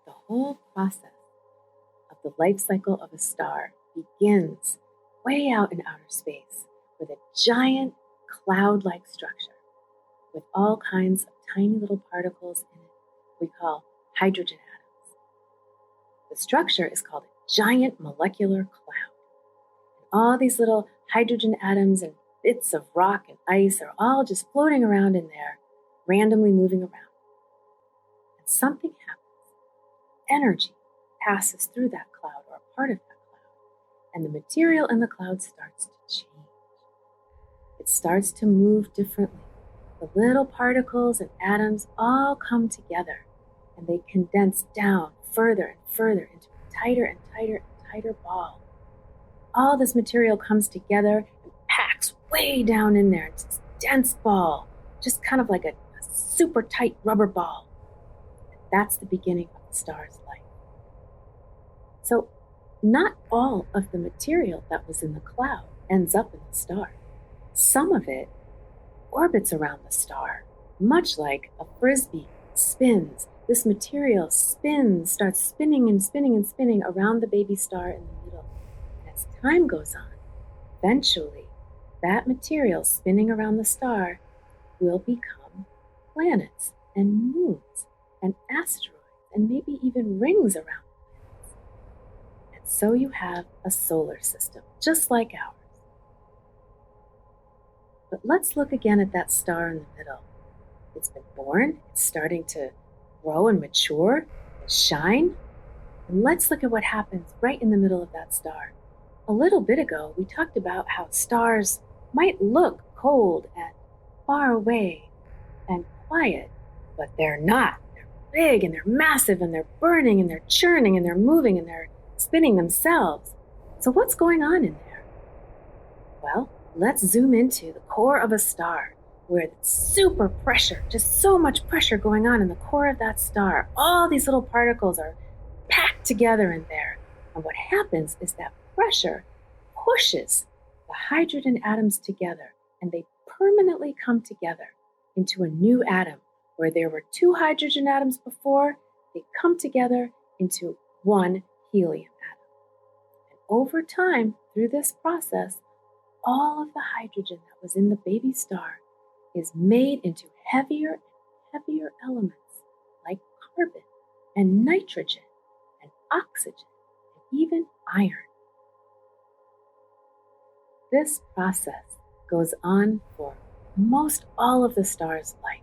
The whole process of the life cycle of a star begins way out in outer space with a giant cloud-like structure with all kinds of tiny little particles in it we call hydrogen atoms. The structure is called a giant molecular cloud. And all these little hydrogen atoms and bits of rock and ice are all just floating around in there, randomly moving around. And something happens. Energy passes through that cloud or a part of that cloud, and the material in the cloud starts to change. It starts to move differently. The little particles and atoms all come together, and they condense down further and further into a tighter and tighter and tighter ball. All this material comes together and packs way down in there. It's this dense ball, just kind of like a super tight rubber ball. And that's the beginning of the star's life. So not all of the material that was in the cloud ends up in the star. Some of it orbits around the star, much like a frisbee spins. This material spins, starts spinning and spinning and spinning around the baby star in the middle. And as time goes on, eventually that material spinning around the star will become planets and moons and asteroids and maybe even rings around the planets. And so you have a solar system, just like ours. But let's look again at that star in the middle. It's been born, it's starting to grow and mature and shine. And let's look at what happens right in the middle of that star. A little bit ago, we talked about how stars might look cold and far away and quiet, but they're not. They're big and they're massive and they're burning and they're churning and they're moving and they're spinning themselves. So what's going on in there? Well, let's zoom into the core of a star where it's super pressure, just so much pressure going on in the core of that star. All these little particles are packed together in there. And what happens is that pressure pushes the hydrogen atoms together, and they permanently come together into a new atom. Where there were two hydrogen atoms before, they come together into one helium atom. And over time, through this process, all of the hydrogen that was in the baby star is made into heavier and heavier elements like carbon and nitrogen and oxygen and even iron. This process goes on for most all of the star's life,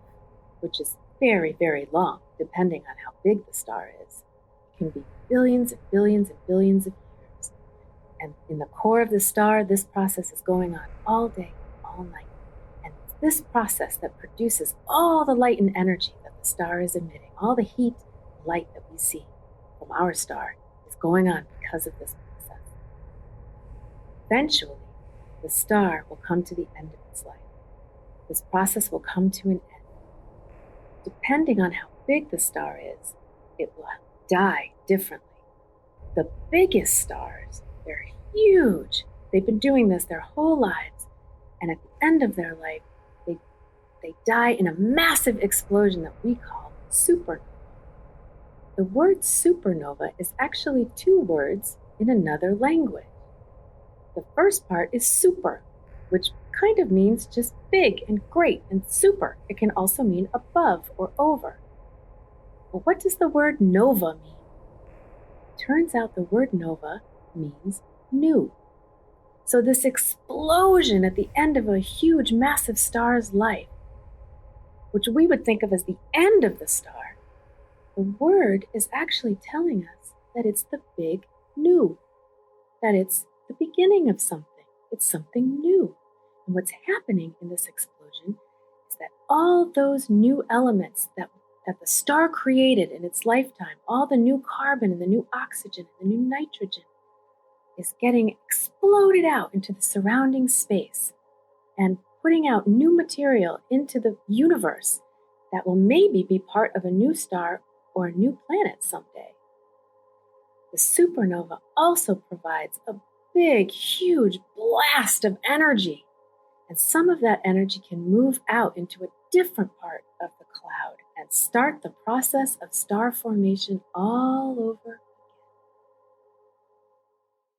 which is very, very long, depending on how big the star is. It can be billions and billions and billions of years. And in the core of the star, this process is going on all day, all night. And it's this process that produces all the light and energy that the star is emitting, all the heat and light that we see from our star is going on because of this process. Eventually, the star will come to the end of its life. This process will come to an end. Depending on how big the star is, it will die differently. The biggest stars, they're huge. They've been doing this their whole lives. And at the end of their life, they die in a massive explosion that we call supernova. The word supernova is actually two words in another language. The first part is super, which kind of means just big and great and super. It can also mean above or over. But what does the word nova mean? Turns out the word nova means new. So this explosion at the end of a huge, massive star's life, which we would think of as the end of the star, the word is actually telling us that it's the big new, that it's the beginning of something. It's something new. And what's happening in this explosion is that all those new elements that the star created in its lifetime, all the new carbon and the new oxygen and the new nitrogen, is getting exploded out into the surrounding space and putting out new material into the universe that will maybe be part of a new star or a new planet someday. The supernova also provides a big, huge blast of energy. And some of that energy can move out into a different part of the cloud and start the process of star formation all over